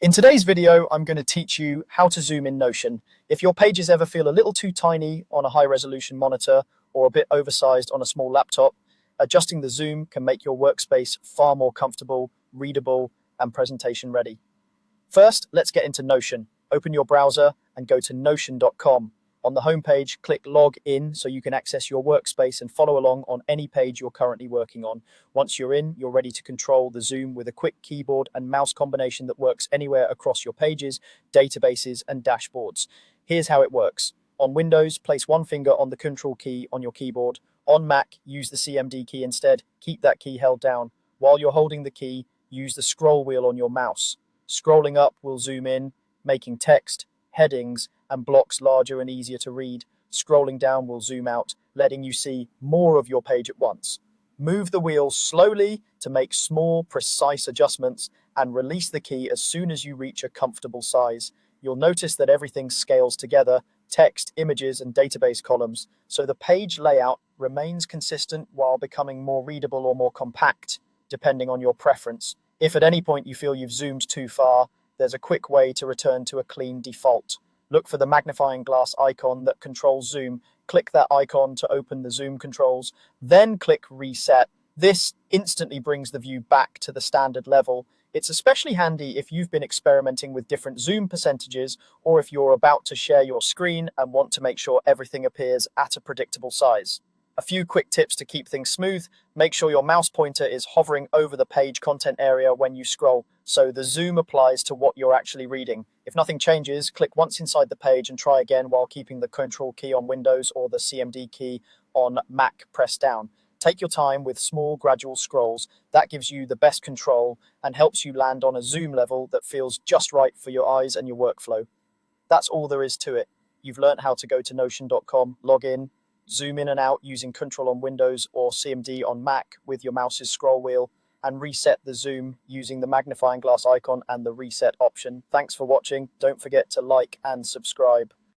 In today's video, I'm going to teach you how to zoom in Notion. If your pages ever feel a little too tiny on a high-resolution monitor or a bit oversized on a small laptop, adjusting the zoom can make your workspace far more comfortable, readable, and presentation ready. First, let's get into Notion. Open your browser and go to notion.com. On the homepage, click Log In so you can access your workspace and follow along on any page you're currently working on. Once you're in, you're ready to control the zoom with a quick keyboard and mouse combination that works anywhere across your pages, databases, and dashboards. Here's how it works. On Windows, place one finger on the Control key on your keyboard. On Mac, use the CMD key instead. Keep that key held down. While you're holding the key, use the scroll wheel on your mouse. Scrolling up will zoom in, making text, headings, and blocks larger and easier to read. Scrolling down will zoom out, letting you see more of your page at once. Move the wheel slowly to make small, precise adjustments and release the key as soon as you reach a comfortable size. You'll notice that everything scales together, text, images, and database columns, so the page layout remains consistent while becoming more readable or more compact, depending on your preference. If at any point you feel you've zoomed too far, there's a quick way to return to a clean default. Look for the magnifying glass icon that controls zoom. Click that icon to open the zoom controls, then click Reset. This instantly brings the view back to the standard level. It's especially handy if you've been experimenting with different zoom percentages or if you're about to share your screen and want to make sure everything appears at a predictable size. A few quick tips to keep things smooth. Make sure your mouse pointer is hovering over the page content area when you scroll, so the zoom applies to what you're actually reading. If nothing changes, click once inside the page and try again while keeping the Control key on Windows or the CMD key on Mac pressed down. Take your time with small, gradual scrolls. That gives you the best control and helps you land on a zoom level that feels just right for your eyes and your workflow. That's all there is to it. You've learned how to go to notion.com, log in, zoom in and out using Control on Windows or CMD on Mac with your mouse's scroll wheel, and reset the zoom using the magnifying glass icon and the reset option. Thanks for watching. Don't forget to like and subscribe.